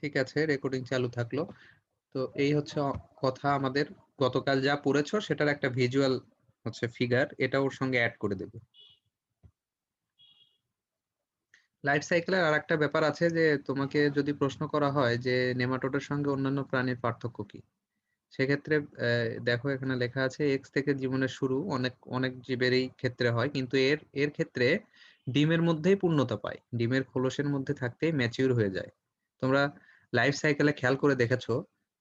ঠিক আছে, রেকর্ডিং চালু থাকলো। তো এই হচ্ছে কথা, আমাদের গতকাল যা পড়েছো সেটার একটা ভিজুয়াল হচ্ছে ফিগার, এটা ওর সঙ্গে অ্যাড করে দেবে। লাইফ সাইকেলের আর একটা ব্যাপার আছে যে তোমাকে যদি প্রশ্ন করা হয় যে নেমাটোডের সঙ্গে অন্যান্য প্রাণীর পার্থক্য কি, সেক্ষেত্রে দেখো এখানে লেখা আছে এক্স থেকে জীবনের শুরু অনেক অনেক জীবেরই ক্ষেত্রে হয়, কিন্তু এর এর ক্ষেত্রে ডিমের মধ্যেই পূর্ণতা পায়, ডিমের খোলসের মধ্যে থাকতেই ম্যাচিউর হয়ে যায়। তোমরা লাইফ সাইকেলে খেয়াল করে দেখেছো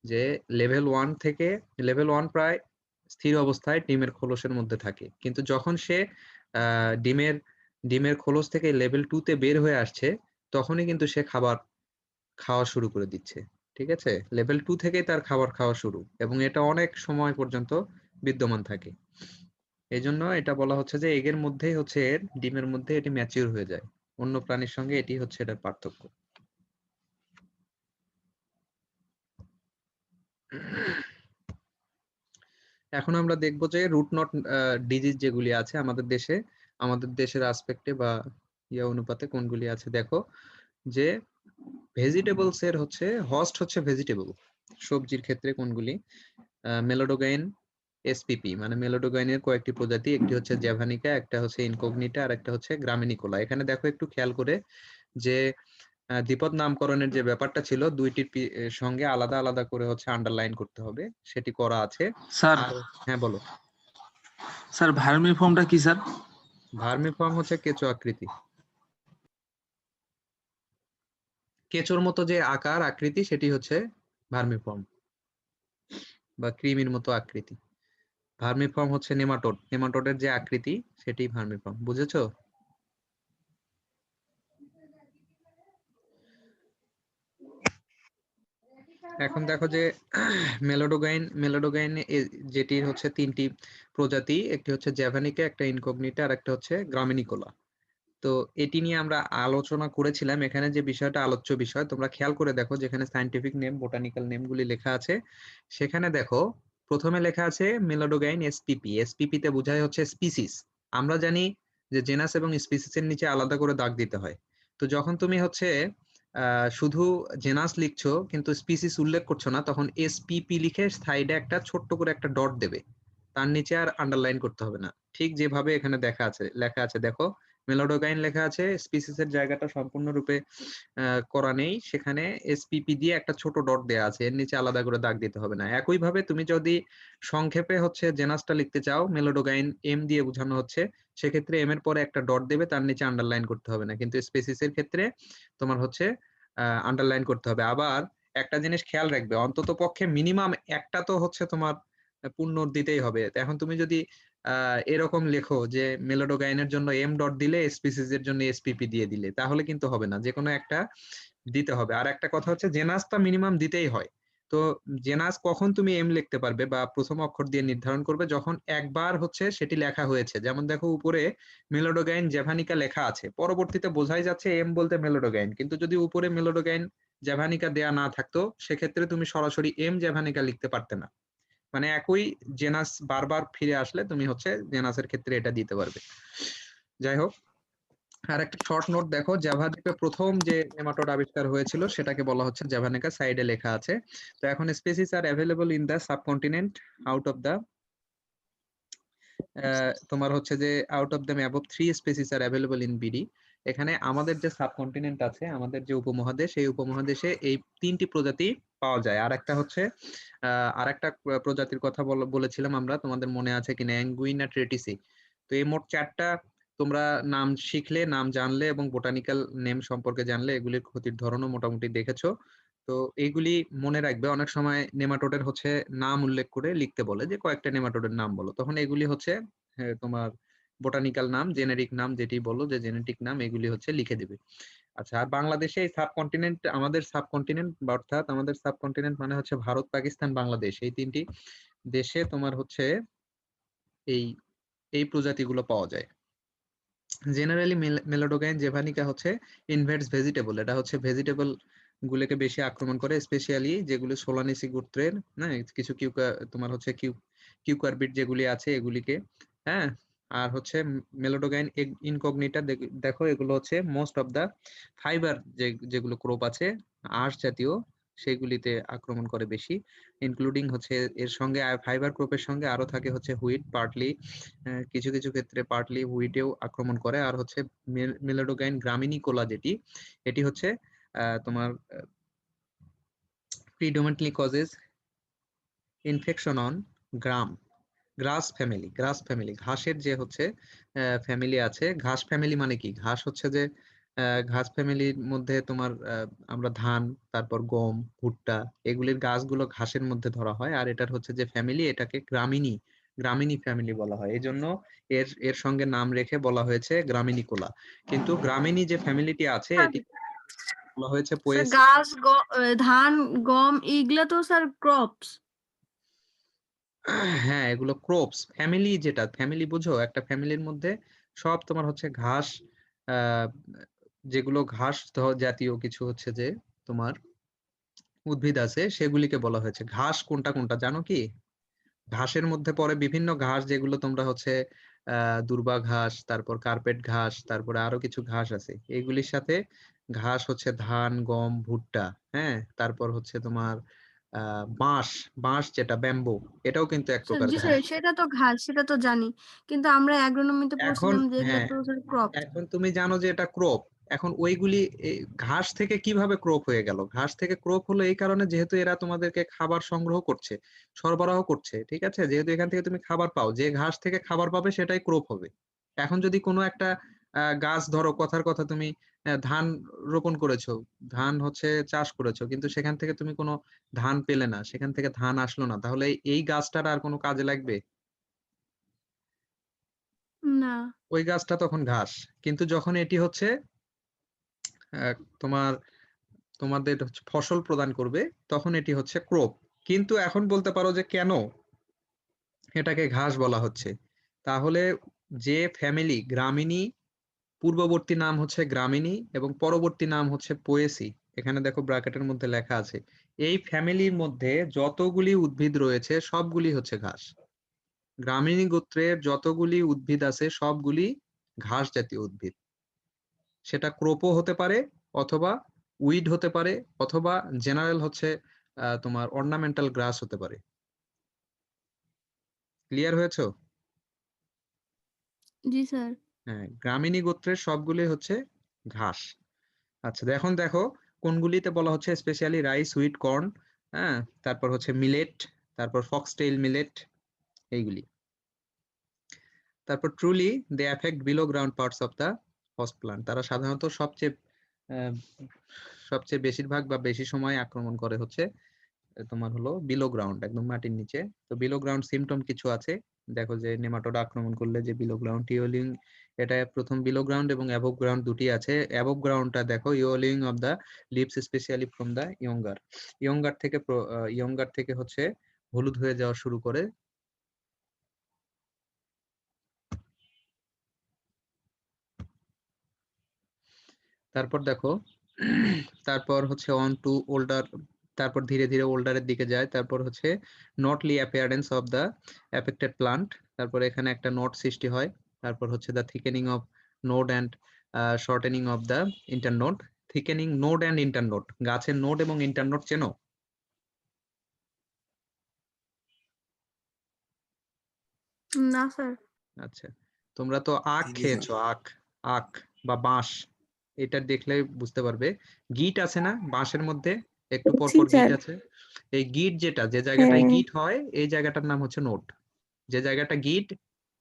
যে লেভেল ওয়ান প্রায় স্থির অবস্থায় ডিমের খোলসের মধ্যে থাকে, কিন্তু যখন সে ডিমের ডিমের খোলস থেকে লেভেল 2 তে বের হয়ে আসছে, তখনই কিন্তু সে খাবার খাওয়া শুরু করে দিচ্ছে। ঠিক আছে, লেভেল 2 থেকেই তার খাবার খাওয়া শুরু, এবং এটা অনেক সময় পর্যন্ত বিদ্যমান থাকে। এই জন্য এটা বলা হচ্ছে যে এগের মধ্যেই হচ্ছে এর ডিমের মধ্যে এটি ম্যাচিউর হয়ে যায়। অন্য প্রাণীর সঙ্গে এটি হচ্ছে এটার পার্থক্য। এখন আমরা দেখবো যে রুট নট ডিজিজ যেগুলি আছে আমাদের দেশের আসপেক্টে বা ইয়া অনুপাতে কোনগুলি আছে দেখো, যে ভেজিটেবলস এর হচ্ছে হোস্ট হচ্ছে ভেজিটেবল, সবজির ক্ষেত্রে কোনগুলি, মেলোডোগাইন, এসপিপি মানে মেলোডোগাইনের কয়েকটি প্রজাতি, একটি হচ্ছে জ্যাভানিকা, একটা হচ্ছে ইনকগনিটা, আর একটা হচ্ছে গ্রামিনিকোলা। এখানে দেখো একটু খেয়াল করে যে দ্বিপদ নামকরণের যে ব্যাপারটা ছিল, দুইটির সঙ্গে আলাদা আলাদা করে হচ্ছে আন্ডারলাইন করতে হবে, সেটি করা আছে। স্যার আর হ্যাঁ বলো। স্যার ভার্মি ফর্মটা কি স্যার? ভার্মিফর্ম হচ্ছে কেঁচো আকৃতি, কেঁচোর মতো যে আকার আকৃতি সেটি হচ্ছে ভার্মিফর্ম, বা কৃমির মতো আকৃতি। ভার্মিফর্ম হচ্ছে নেমাটোডের যে আকৃতি সেটি ভার্মিফর্ম, বুঝেছো? এখন দেখো যে মেলোডোগাইন যেটির হচ্ছে তিনটি প্রজাতি, একটি হচ্ছে জ্যাভানিকা, একটা ইনকগনিটা, আর একটা হচ্ছে গ্রামিনিকোলা। তো এটি নিয়ে আমরা আলোচনা করেছিলাম। এখানে যে বিষয়টা আলোচ্য বিষয়, তোমরা খেয়াল করে দেখো যেখানে সায়েন্টিফিক নেম, বোটানিক্যাল নেম গুলি লেখা আছে, সেখানে দেখো প্রথমে লেখা আছে মেলোডোগাইন এসপিপি। এসপিপি তে বোঝায় হচ্ছে স্পিসিস। আমরা জানি যে জেনাস এবং স্পিসিসের নিচে আলাদা করে দাগ দিতে হয়। তো যখন তুমি হচ্ছে শুধু জেনাস লিখছো কিন্তু স্পিসিস উল্লেখ করছো না, তখন এসপিপি লিখে সাইডে একটা ছোট্ট করে একটা ডট দেবে, তার নিচে আর আন্ডারলাইন করতে হবে না। ঠিক যেভাবে এখানে লেখা আছে দেখো, মেলোডোগাইন লেখা আছে, স্পিসিস এর জায়গাটা সম্পূর্ণরূপে করা নেই, সেখানে এসপিপি দিয়ে একটা ছোট ডট দেয়া আছে, এর নিচে আলাদা করে দাগ দিতে হবে না। একইভাবে তুমি যদি সংক্ষেপে হচ্ছে জেনাসটা লিখতে চাও, মেলোডোগাইন এম দিয়ে বোঝানো হচ্ছে, সেক্ষেত্রে এম এর পরে একটা ডট দেবে, তার নিচে আন্ডারলাইন করতে হবে না। কিন্তু স্পেসিস এর ক্ষেত্রে তোমার হচ্ছে আন্ডারলাইন করতে হবে। আবার একটা জিনিস খেয়াল রাখবে, অন্তত পক্ষে মিনিমাম একটা তো হচ্ছে তোমার পূর্ণ দিতেই হবে। এখন তুমি যদি এরকম লেখো যে মেলোডোগাইনের জন্য এম ডট দিলে, স্পিসিস এর জন্য এসপিপি দিয়ে দিলে, তাহলে কিন্তু হবে না, যে কোনো একটা দিতে হবে। আর একটা কথা হচ্ছে জেনাসটা মিনিমাম দিতেই হয়। তো জেনাস কখন তুমি এম লিখতে পারবে বা প্রথম অক্ষর দিয়ে নির্ধারণ করবে, যখন একবার হচ্ছে সেটি লেখা হয়েছে। যেমন দেখো উপরে মেলোডোগাইন জ্যাভানিকা লেখা আছে, পরবর্তীতে বোঝাই যাচ্ছে এম বলতে মেলোডোগাইন, কিন্তু যদি উপরে মেলোডোগাইন জ্যাভানিকা দেয়া না থাকতো, সেক্ষেত্রে তুমি সরাসরি এম জ্যাভানিকা লিখতে পারতে না। মানে একই জেনাস বারবার ফিরে আসলে তুমি হচ্ছে জেনাসের ক্ষেত্রে এটা দিতে পারবে। যাই হোক, আর একটা শর্ট নোট দেখো, জাভা দ্বীপে প্রথম যে নেমাটোড আবিষ্কার হয়েছিল সেটাকে বলা হচ্ছে জাভানিকা, সাইডে লেখা আছে। তো এখন species are available in the subcontinent out of the তোমার হচ্ছে যে out of them above 3 species are available in BD. এখানে আমাদের যে সাবকন্টিনেন্ট আছে, আমাদের যে উপমহাদেশ, এই উপমহাদেশে এই 3টি প্রজাতি পাওয়া যায়। আর একটা হচ্ছে আর একটা প্রজাতির কথা বলেছিলাম আমরা, তোমাদের মনে আছে কিনা, অ্যাঙ্গুইনা ট্রেটিসি। তো এই মোট 4টা তোমরা নাম শিখলে, নাম জানলে এবং বোটানিক্যাল নেম সম্পর্কে জানলে, এগুলির ক্ষতির ধরনও মোটামুটি দেখেছো। তো এইগুলি মনে রাখবে, অনেক সময় নেমাটোডের হচ্ছে নাম উল্লেখ করে লিখতে বলে যে কয়েকটা নেমাটোডের নাম বলো, তখন এগুলি হচ্ছে তোমার বোটানিক্যাল নাম, জেনেরিক নাম, যেটি বলো যে জেনেটিক নাম, এগুলি হচ্ছে লিখে দিবে। আচ্ছা, আর বাংলাদেশে এই সাবকন্টিনেন্ট, আমাদের সাবকন্টিনেন্ট অর্থাৎ আমাদের সাবকন্টিনেন্ট মানে হচ্ছে ভারত, পাকিস্তান, বাংলাদেশ, এই 3টি দেশে তোমার হচ্ছে এই এই প্রজাতিগুলো পাওয়া যায়। জেনারেলি মেলোডোগাইন জেভানিকা হচ্ছে ইনভেটস ভেজিটেবল, এটা হচ্ছে ভেজিটেবল গুলোকে বেশি আক্রমণ করে, স্পেশালি যেগুলো সোলানিসি গোত্রের, হ্যাঁ, কিছু তোমার হচ্ছে কিউকারবিট যেগুলি আছে এগুলিকে। হ্যাঁ, আর হচ্ছে মেলোডোগাইন ইনকগনিটা দেখো, এগুলো হচ্ছে মোস্ট অফ দা ফাইবার যেগুলো ক্রপ আছে আঁশ জাতীয় সেগুলিতে আক্রমণ করে বেশি, ইনক্লুডিং হচ্ছে এর সঙ্গে ফাইবার ক্রপের সঙ্গে আরো থাকে হচ্ছে হুইট, পার্টলি, কিছু কিছু ক্ষেত্রে পার্টলি হুইটেও আক্রমণ করে। আর হচ্ছে মেলাডোগাইন গ্রামিনিকোলা যেটি, এটি হচ্ছে তোমার predominantly causes infection on glass family, ঘাসের যে হচ্ছে ফ্যামিলি আছে। ঘাস ফ্যামিলি মানে কি? ঘাস হচ্ছে যে ঘাস ফ্যামিলির মধ্যে তোমার আমরা ধান, তারপর গম, ভুট্টা, এগুলির গাছগুলো ঘাসের মধ্যে ধরা হয়। আর এটার হচ্ছে যে ফ্যামিলি, এটাকে গ্রামিনী ফ্যামিলি বলা হয়। এই জন্য এর এর সঙ্গে নাম রেখে বলা হয়েছে গ্রামিনিকোলা। কিন্তু গ্রামিনী যে ফ্যামিলিটি আছে স্যার, এটি বলা হয়েছে স্যার পোয়েসি। ধান, গম এইগুলা তো স্যার ক্রপস। হ্যাঁ, এগুলো ক্রপস ফ্যামিলি। যেটা ফ্যামিলি বুঝো, একটা ফ্যামিলির মধ্যে সব তোমার হচ্ছে ঘাস, আহ, যেগুলো ঘাস জাতীয় কিছু হচ্ছে যে তোমার উদ্ভিদ আছে, সেগুলিকে বলা হয়েছে ঘাস। কোনটা কোনটা জানো কি? ঘাসের মধ্যে পড়ে বিভিন্ন ঘাস, যেগুলো তোমরা হচ্ছে দূর্বা ঘাস, তারপর কার্পেট ঘাস, তারপরে আরো কিছু ঘাস আছে। এগুলির সাথে ঘাস হচ্ছে ধান, গম, ভুট্টা। হ্যাঁ, তারপর হচ্ছে তোমার বাঁশ, যেটা ব্যাম্বো, এটাও কিন্তু এক স্যার প্রকার জি ঘাস। স্যার, সেটা তো ঘাস, সেটা তো জানি, কিন্তু আমরা অ্যাগ্রোনমিতে এখন পড়ছিলাম যে এগুলো হ্যাঁ, তো স্যার ক্রপ। এখন তুমি জানো যে এটা ক্রপ। এখন ওইগুলি ঘাস থেকে কিভাবে ক্রপ হয়ে গেল? ঘাস থেকে ক্রপ হলো এই কারণে, যেহেতু এরা তোমাদেরকে খাবার সংগ্রহ করছে, সরবরাহ করছে, ঠিক আছে? যেহেতু এখান থেকে তুমি খাবার পাও, যে ঘাস থেকে খাবার পাবে সেটাই ক্রপ হবে। এখন যদি কোনো একটা গাছ, ধরো কথার কথা, তুমি ধান রোপণ করেছো, ধান হচ্ছে চাষ করেছো, কিন্তু সেখান থেকে তুমি কোনো ধান পেলে না, সেখান থেকে ধান আসলো না, তাহলে এই গাছটার আর কোনো কাজে লাগবে? না। ওই গাছটা তখন ঘাস। কিন্তু যখন এটি হচ্ছে তোমার তোমাদের হচ্ছে ফসল প্রদান করবে, তখন এটি হচ্ছে ক্রপ। কিন্তু এখন বলতে পারো যে কেন এটাকে ঘাস বলা হচ্ছে? তাহলে যে ফ্যামিলি গ্রামিনী, পূর্ববর্তী নাম হচ্ছে গ্রামিনী এবং পরবর্তী নাম হচ্ছে পোয়েসি, এখানে দেখো ব্র্যাকেটের মধ্যে লেখা আছে, এই ফ্যামিলির মধ্যে যতগুলি উদ্ভিদ রয়েছে সবগুলি হচ্ছে ঘাস। গ্রামিনী গোত্রের যতগুলি উদ্ভিদ আছে সবগুলি ঘাস জাতীয় উদ্ভিদ। সেটা ক্রোপও হতে পারে, অথবা উইড হতে পারে, অথবা জেনারেল হচ্ছে তোমার অর্নামেন্টাল গ্রাস হতে পারে। ক্লিয়ার হয়েছে? জি স্যার। হ্যাঁ, গ্রামিনী গোত্রের সবগুলি হচ্ছে ঘাস। আচ্ছা, এখন দেখো কোনগুলিতে বলা হচ্ছে স্পেশালি রাইস, হুইট, কর্ন, হ্যাঁ, তারপর হচ্ছে মিলেট, তারপর ফক্সটেইল মিলেট, এইগুলি। তারপর truly they affect below ground parts of the host plant. তারা সাধারণত আহ, সবচেয়ে বেশিরভাগ বা বেশি সময় আক্রমণ করে হচ্ছে তোমার হলো বিলো গ্রাউন্ড, একদম মাটির নিচে। তো বিলো গ্রাউন্ড সিমটম কিছু আছে। দেখো যে নেমাটোড আক্রমণ করলে যে বিলো গ্রাউন্ড, ইওলিং, এটা প্রথম বিলো গ্রাউন্ড এবং অ্যাবভ গ্রাউন্ড দুটি আছে। অ্যাবভ গ্রাউন্ডটা দেখো, yellowing of the leaves specially from the younger থেকে হচ্ছে হলুদ হয়ে যাওয়া শুরু করে। তারপর দেখো তারপর হচ্ছে অন টু ওল্ডার, তারপর ধীরে ধীরে ওল্ডারের দিকে যায়। তারপর হচ্ছে knotty appearance of the affected plant, তারপর এখানে একটা নোট সৃষ্টি হয়। তারপর হচ্ছে the thickening of node and shortening of the internode. Thickening node and internode, গাছের নোড এবং ইন্টারনোড চেনো? না স্যার। আচ্ছা, তোমরা তো আখ জি স্যার। খেয়েছো, আখ, আখ বা বাঁশ, এটা দেখলে বুঝতে পারবে। গিট আছে না বাঁশের মধ্যে? একটু পর জি পর গিট স্যার। আছে। এই গিট যেটা, যে জায়গাটায় হ্যাঁ। গিট হয়, এই জায়গাটার নাম হচ্ছে নোড। যে জায়গাটা গিট,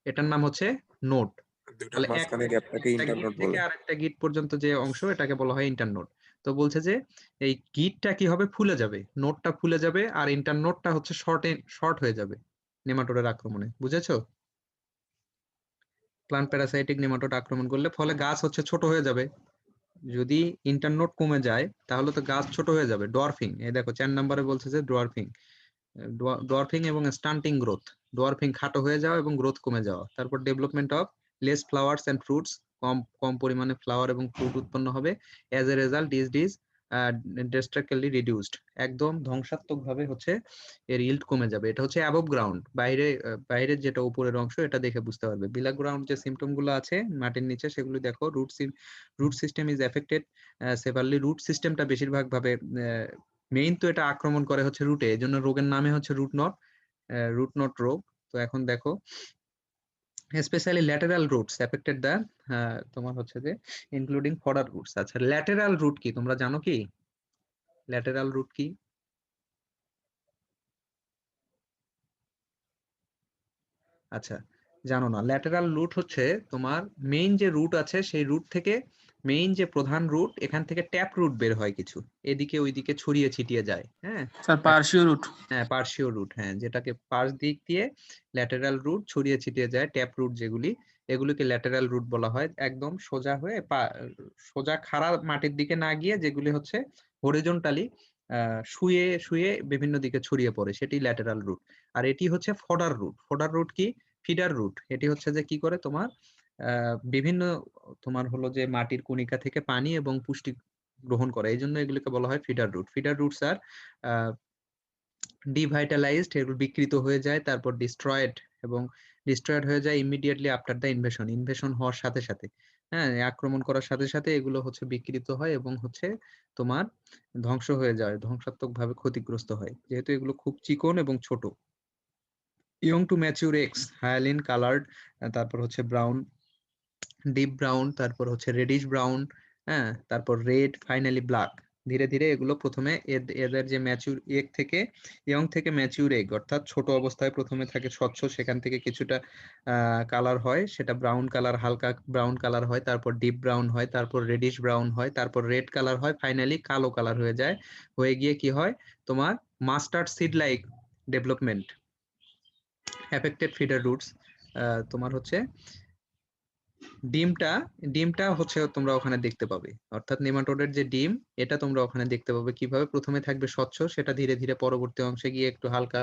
এটার নাম হচ্ছে নোড। দুটার তাহলে মাঝখানে গ্যাপটাকে একটা গিট ইন্টারনোড থেকে বলে। আরেকটা গিট পর্যন্ত যে অংশ, এটাকে বলা হয় ইন্টারনোড। তো বলছে যে এই গিটটা কি হবে, ফুলে যাবে, নোডটা ফুলে যাবে, আর ইন্টারনোডটা হচ্ছে শর্ট হয়ে যাবে নেমাটোডের আক্রমণে। বুঝেছো? প্লান্ট প্যারাসাইটিক নেমাটোড আক্রমণ করলে ফলে গাছ হচ্ছে ছোট হয়ে যাবে। যদি ইন্টারনোড কমে যায় তাহলে তো গাছ ছোট হয়ে যাবে, ডোয়ার্ফিং। এই দেখো 4 নম্বরে বলছে যে ডোয়ার্ফিং, এবং স্টান্টিং গ্রোথ। ডোয়ার্ফিং খাটো হয়ে যাওয়া এবং গ্রোথ কমে যাওয়া। তারপর development of less flowers and fruits, কম কম পরিমাণে ফ্লাওয়ার এবং ফ্রুট উৎপন্ন হবে। As a result disease drastically reduced, একদম ধ্বংসাত্মকভাবে হচ্ছে এর ইল্ড কমে যাবে। এটা হচ্ছে অ্যাবভ গ্রাউন্ড, বাইরের যেটা উপরের অংশ, এটা দেখে বুঝতে পারবে। বিলো গ্রাউন্ড যে সিম্পটম গুলো আছে মাটির নিচে, সেগুলো দেখো। Root system is affected severely. Root সিস্টেমটা বেশিরভাগ ভাবে মেইন তো এটা আক্রমণ করে হচ্ছে রুটে, এই জন্য রোগের নামে হচ্ছে রুট নট রোগ। তো এখন দেখো specially lateral roots affected the, তোমার হচ্ছে যে ইনক্লুডিং ফডার রুটস। আচ্ছা, ল্যাটেরাল রুট কি তোমরা জানো কি? ল্যাটেরাল রুট কি? আচ্ছা, জানো না। ল্যাটেরাল রুট হচ্ছে তোমার মেইন যে রুট আছে সেই রুট থেকে, মেইন যে প্রধান রুট, এখান থেকে ট্যাপ রুট বের হয় কিছু, এদিকে ওইদিকে ছড়িয়ে ছিটিয়ে যায়। হ্যাঁ স্যার পার্শ্বীয় রুট। হ্যাঁ, পার্শ্বীয় রুট, হ্যাঁ, যেটাকে পার্শ দিক দিয়ে ল্যাটেরাল রুট ছড়িয়ে ছিটিয়ে যায়, ট্যাপ রুট যেগুলি, এগুলিকে ল্যাটেরাল রুট বলা হয়। একদম সোজা হয়ে সোজা খাড়া মাটির দিকে না গিয়ে যেগুলি হচ্ছে হরিজন্টালি শুয়ে শুয়ে বিভিন্ন দিকে ছড়িয়ে পড়ে, সেটি ল্যাটেরাল রুট। আর এটি হচ্ছে ফডার রুট। ফডার রুট কি? Feeder root. এটি হচ্ছে যে কি করে তোমার বিভিন্ন, তোমার হলো যে মাটির কণিকা থেকে পানি এবং পুষ্টি গ্রহণ করে, এই জন্য এগুলিকে বলা হয় ফিডার রুট। ফিডার রুটস আর ডিভাইটালাইজড, এগুলো বিকৃত হয়ে যায়, তারপর ডিস্ট্রয়েড হয়ে যায় ইমিডিয়েটলি আফটার দ্য ইনভেশন হওয়ার সাথে সাথে। হ্যাঁ, আক্রমণ করার সাথে সাথে এগুলো হচ্ছে বিকৃত হয় এবং হচ্ছে তোমার ধ্বংস হয়ে যায়, ধ্বংসাত্মক ভাবে ক্ষতিগ্রস্ত হয়, যেহেতু এগুলো খুব চিকন এবং ছোট। ইয়ং টু ম্যাচিউর এক্স হায়ালিন কালার্ড, তারপর হচ্ছে ব্রাউন, ডিপ ব্রাউন, তারপর হচ্ছে রেডিশ ব্রাউন, হ্যাঁ, তারপর রেড, ফাইনালি ব্ল্যাক। ধীরে ধীরে এগুলো প্রথমে এদের যে ম্যাচিউর এগ থেকে, ইয়ং থেকে ম্যাচিউর এগ, অর্থাৎ ছোট অবস্থায় প্রথমে থাকে স্বচ্ছ, সেখান থেকে কিছুটা কালার হয়, সেটা ব্রাউন কালার, হালকা ব্রাউন কালার হয়, তারপর ডিপ ব্রাউন হয়, তারপর রেডিশ ব্রাউন হয়, তারপর রেড কালার হয়, ফাইনালি কালো কালার হয়ে যায়। হয়ে গিয়ে কি হয় তোমার mustard seed like development, affected feeder roots. তোমার হচ্ছে ডিমটা ডিমটা হচ্ছে তোমরা ওখানে দেখতে পাবে, অর্থাৎ নেমাটোডের যে ডিম, এটা তোমরা ওখানে দেখতে পাবে কিভাবে প্রথমে থাকবে স্বচ্ছ, সেটা ধীরে ধীরে পরবর্তী অংশে গিয়ে একটু হালকা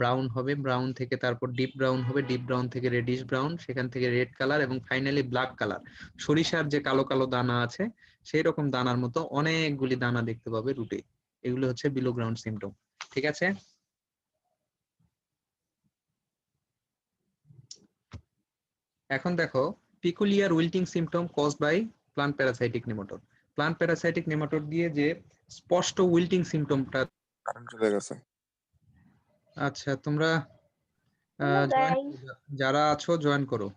ব্রাউন হবে, ব্রাউন থেকে তারপর ডিপ ব্রাউন হবে, ডিপ ব্রাউন থেকে রেডিশ ব্রাউন, সেখান থেকে রেড কালার এবং ফাইনালি ব্ল্যাক কালার। সরিষার যে কালো কালো দানা আছে সেই রকম দানার মতো অনেকগুলি দানা দেখতে পাবে রুটে। এগুলো হচ্ছে বিলো গ্রাউন্ড সিমটম। ঠিক আছে, এখন দেখো peculiar wilting symptom caused by plant parasitic nematode. Plant parasitic nematode দিয়ে যে স্পষ্ট উইল্টিং সিমটমটা, কারেন্ট চলে গেছে। আচ্ছা তোমরা যারা আছো জয়েন করো।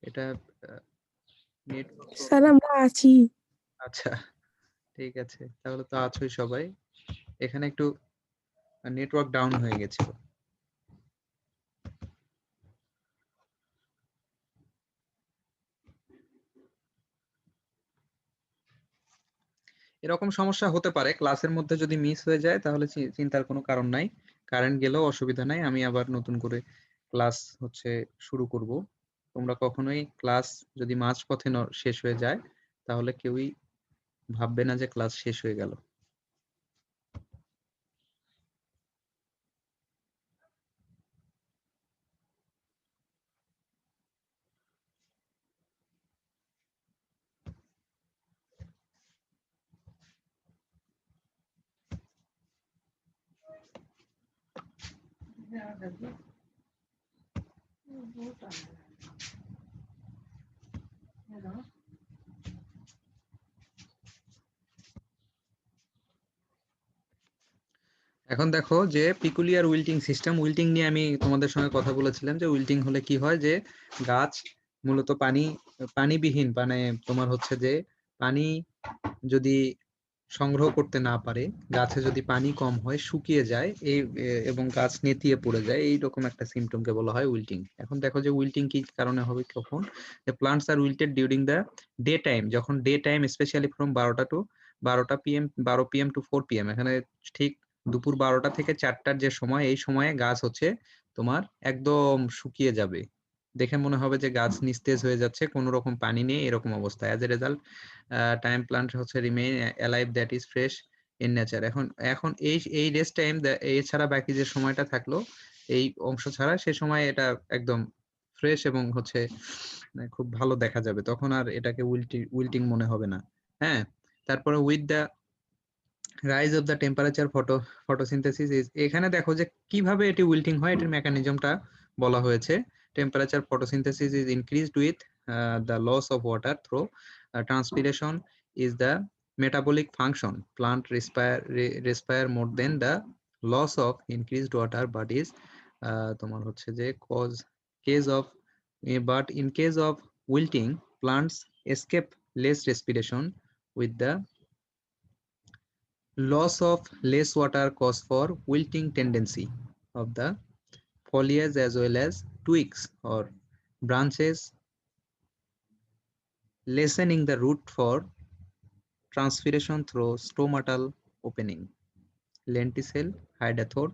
এটা নেট, স্যার আমরা আছি। আচ্ছা ঠিক আছে, তাহলে তো আছোই সবাই। এখানে একটু নেটওয়ার্ক ডাউন হয়ে গেছিল। এরকম সমস্যা হতে পারে, ক্লাসের মধ্যে যদি মিস হয়ে যায় তাহলে চিন্তার কোনো কারণ নাই, কারেন্ট গেলেও অসুবিধা নাই, আমি আবার নতুন করে ক্লাস হচ্ছে শুরু করব। তোমরা কখনোই ক্লাস যদি মাঝ পথে শেষ হয়ে যায় তাহলে কেউই ভাববে না যে ক্লাস শেষ হয়ে গেল। এখন দেখো যে পিকুলিয়ার উইল্টিং সিস্টেম, উইল্টিং নিয়ে আমি তোমাদের সঙ্গে কথা বলেছিলাম যে উইল্টিং হলে কি হয়, যে গাছ মূলত পানিবিহীন, মানে তোমার হচ্ছে যে পানি যদি সংগ্রহ করতে না পারে, গাছে যদি পানি কম হয়, শুকিয়ে যায় এবং গাছ নেতিয়ে পড়ে যায়, এইরকম একটা সিমটমকে বলা হয় উইল্টিং। এখন দেখো যে উইল্টিং কি কারণে হবে, কখন plants are wilted during the day time, যখন day time specially from 12 PM to 4 PM, এখানে ঠিক দুপুর 12টা থেকে 4টার যে সময়, এই সময়ে গাছ হচ্ছে তোমার একদম শুকিয়ে যাবে, দেখে মনে হবে যে গাছ নিস্তেজ হয়ে যাচ্ছে, কোনো রকম পানি নেই, এরকম অবস্থা। As a result time plant হচ্ছে remain alive, that is fresh in nature. এখন এখন এই রেস্ট টাইম, এছাড়া বাকি যে সময়টা থাকলো এই অংশ ছাড়া, সে সময় এটা একদম ফ্রেশ এবং হচ্ছে খুব ভালো দেখা যাবে, তখন আর এটাকে উইল্টিং মনে হবে না। হ্যাঁ, তারপরে with the rise of the temperature photosynthesis is, এখানে দেখো যে কিভাবে এটি উইল্টিং হয়, এটির মেকানিজমটা বলা হয়েছে। Temperature photosynthesis is increased with the loss of water through transpiration is the metabolic function. Plant respire more than the loss of increased water, but is তোমার হচ্ছে যে but in case of wilting, plants escape less respiration with the loss of less water cause for wilting tendency of the foliage as well as twigs or branches, lessening the root for transpiration through stomatal opening, lenticel, hydathor,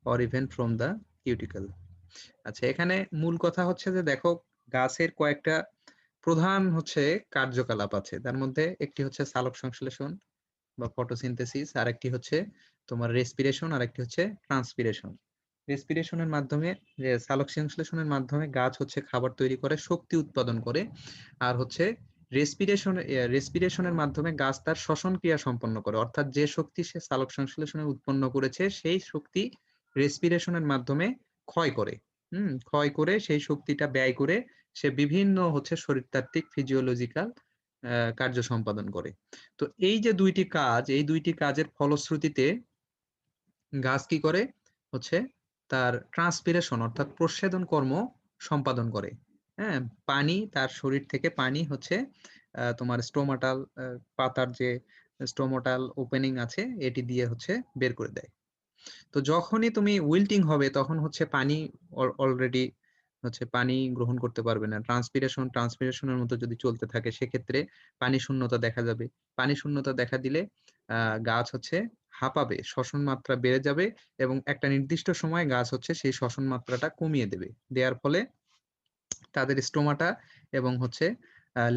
or even from the cuticle. আচ্ছা, এখানে মূল কথা হচ্ছে যে দেখো গাছের কয়েকটা প্রধান হচ্ছে কার্যকলাপ আছে, তার মধ্যে একটি হচ্ছে সালোক সংশ্লেষণ বা ফটোসিনথেসিস, আর একটি হচ্ছে তোমার রেসপিরেশন, আর একটি হচ্ছে ট্রান্সপিরেশন। রেসপিরেশনের মাধ্যমে, যে সালোক সংশ্লেষণের মাধ্যমে গাছ হচ্ছে খাবার তৈরি করে, শক্তি উৎপাদন করে, আর হচ্ছে রেসপিরেশনের মাধ্যমে গাছ তার শ্বসন ক্রিয়া সম্পন্ন করে, অর্থাৎ যে শক্তি সে সালোক সংশ্লেষণে উৎপন্ন করেছে সেই শক্তি রেসপিরেশনের মাধ্যমে ক্ষয় করে। ক্ষয় করে সেই শক্তিটা ব্যয় করে সে বিভিন্ন হচ্ছে শরীরতাত্ত্বিক ফিজিওলজিক্যাল কার্য সম্পাদন করে। তো এই যে এই দুইটি কাজের ফলশ্রুতিতে গাছ কি করে হচ্ছে তার ট্রান্সপিরেশন অর্থাৎ প্রস্বেদন কর্ম সম্পাদন করে। হ্যাঁ, পানি তার শরীর থেকে পানি হচ্ছে তোমার স্টোমাটাল পাতার যে স্টোমাটাল ওপেনিং আছে এটি দিয়ে হচ্ছে বের করে দেয়। তো যখনই তুমি উইল্টিং হবে তখন হচ্ছে পানি অলরেডি হচ্ছে পানি গ্রহণ করতে পারবে না। ট্রান্সপিরেশনের মতো যদি চলতে থাকে সেক্ষেত্রে পানি শূন্যতা দেখা যাবে। পানি শূন্যতা দেখা দিলে গাছ হচ্ছে হাঁপাবে, শ্বসন মাত্রা বেড়ে যাবে এবং একটা নির্দিষ্ট সময় গাছ হচ্ছে সেই শ্বসন মাত্রাটা কমিয়ে দেওয়ার ফলে তাদের স্টোমাটা এবং হচ্ছে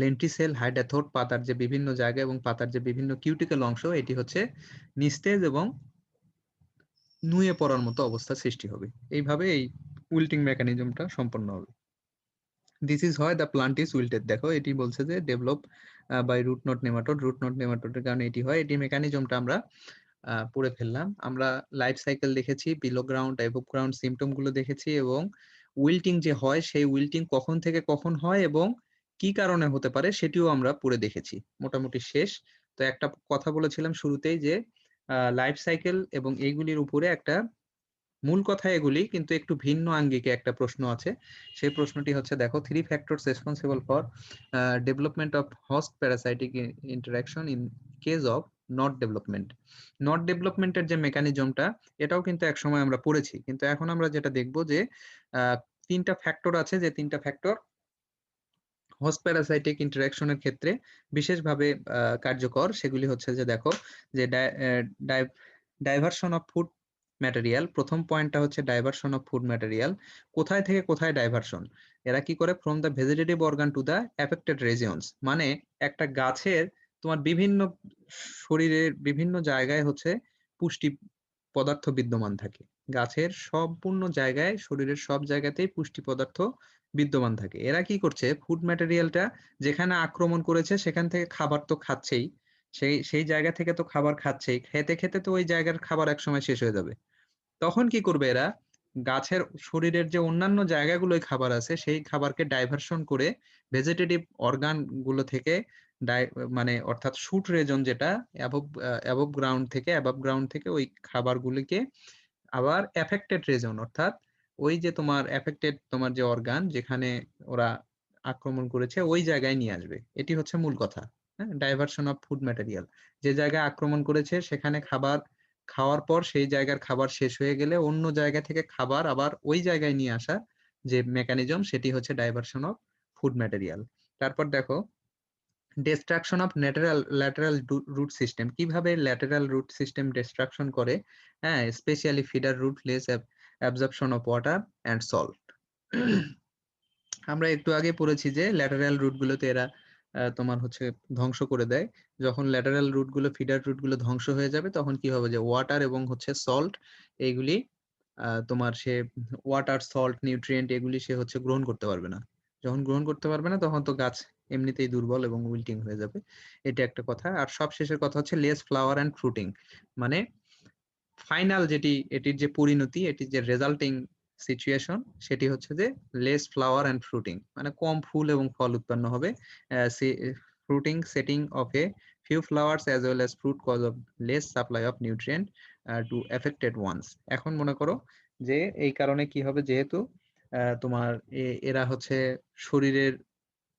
লেন্টিসেল, হাইডাথোর, পাতার যে বিভিন্ন জায়গা এবং পাতার যে বিভিন্ন কিউটিক্যাল অংশ এটি হচ্ছে নিস্তেজ এবং নুয়ে পড়ার মতো অবস্থা সৃষ্টি হবে। এইভাবে এই উইল্টিং মেকানিজমটা সম্পন্ন হবে। দিস ইজ হয় দ্য প্লান্ট ইজ উইল্টেড। দেখো এটি বলছে যে develop by root knot nematode. Root knot নেমাটোডের কারণে এটি হয়। এটি মেকানিজমটা আমরা পড়ে ফেললাম। আমরা লাইফ সাইকেল দেখেছি, below ground, above ground symptom গুলো দেখেছি, এবং উইল্টিং যে হয় সেই উইল্টিং কখন থেকে কখন হয় এবং কি কারণে হতে পারে সেটিও আমরা পড়ে দেখেছি। মোটামুটি শেষ। তো একটা কথা বলেছিলাম শুরুতেই যে লাইফ সাইকেল এবং এইগুলির উপরে একটা মূল কথা এগুলি, কিন্তু একটু ভিন্ন আঙ্গিকে একটা প্রশ্ন আছে। সেই প্রশ্নটি হচ্ছে দেখো, 3 factors responsible for development of host parasitic interaction in case of knot development. knot development এর যে মেকানিজমটা এটাও কিন্তু একসময় আমরা পড়েছি, কিন্তু এখন আমরা যেটা দেখবো যে 3টা ফ্যাক্টর আছে, যে 3টা ফ্যাক্টর হোস্ট প্যারাসাইটিক ইন্টারঅ্যাকশনের ক্ষেত্রে বিশেষভাবে কার্যকর। সেগুলি হচ্ছে যে দেখো যে ডাইভারশন অফ ফুড ম্যাটেরিয়াল। প্রথম পয়েন্টটা হচ্ছে ডাইভারশন অফ ফুড ম্যাটেরিয়াল। কোথায় থেকে কোথায় ডাইভারশন? এরা কি করে? From the vegetative organ to the affected regions. মানে একটা গাছের তোমার বিভিন্ন শরীরের বিভিন্ন জায়গায় হচ্ছে পুষ্টি পদার্থ বিদ্যমান থাকে। গাছের সম্পূর্ণ জায়গায়, শরীরের সব জায়গাতেই পুষ্টি পদার্থ বিদ্যমান থাকে। এরা কি করছে? ফুড ম্যাটেরিয়ালটা যেখানে আক্রমণ করেছে সেখান থেকে খাবার তো খাচ্ছেই, সেই জায়গা থেকে তো খাবার খাচ্ছেই, খেতে খেতে তো ওই জায়গার খাবার একসময় শেষ হয়ে যাবে। তখন কি করবে এরা? গাছের শরীরের যে অন্যান্য জায়গাগুলোয় খাবার আছে সেই খাবারকে ডাইভারশন করে ভেজিটেটিভ অর্গান গুলো থেকে মানে অর্থাৎ শুট রেজন, যেটা অ্যাবভ গ্রাউন্ড থেকে ওই খাবারগুলিকে আবার এফেক্টেড রিজন, অর্থাৎ ওই যে তোমার এফেক্টেড তোমার যে অর্গান যেখানে ওরা আক্রমণ করেছে ওই জায়গায় নিয়ে আসবে। এটি হচ্ছে মূল কথা। হ্যাঁ, ডাইভারশন অফ ফুড ম্যাটেরিয়াল। যে জায়গায় আক্রমণ করেছে সেখানে খাবার খাওয়ার পর সেই জায়গার খাবার শেষ হয়ে গেলে অন্য জায়গা থেকে খাবার আবার ওই জায়গায় নিয়ে আসা যে মেকানিজম, সেটি হচ্ছে ডাইভারশন অফ ফুড ম্যাটেরিয়াল। তারপর দেখো destruction of lateral root system. কিভাবে ল্যাটারাল রুট সিস্টেম ডিস্ট্রাকশন করে? হ্যাঁ, specially feeder root less absorption of water and salt. আমরা একটু আগে পড়েছি যে ল্যাটারাল রুট গুলোতে এরা তোমার হচ্ছে ধ্বংস করে দেয়। যখন ল্যাটারাল রুট গুলো, ফিডার রুট গুলো ধ্বংস হয়ে যাবে তখন কি হবে? যে ওয়াটার এবং হচ্ছে সল্ট, এইগুলি তোমার সে ওয়াটার, সল্ট, নিউট্রিয়েন্ট এগুলি সে হচ্ছে গ্রহণ করতে পারবে না। যখন গ্রহণ করতে পারবে না তখন তো গাছ এমনিতেই দুর্বল এবং উইল্টিং হয়ে যাবে। এটা একটা কথা। আর সবশেষের কথা হচ্ছে লেস ফ্লাওয়ার অ্যান্ড ফ্রুটিং, মানে ফাইনাল যেটি, এটির যে পরিণতি, এটির যে রেজাল্টিং সিচুয়েশন, সেটি হচ্ছে যে লেস ফ্লাওয়ার অ্যান্ড ফ্রুটিং, মানে কম ফুল এবং ফল উৎপন্ন হবে। Fruiting setting of A few flowers as well as fruit cause of less supply of nutrient to affected ones. এখন মনে করো যে এই কারণে কি হবে, যেহেতু তোমার এরা হচ্ছে শরীরের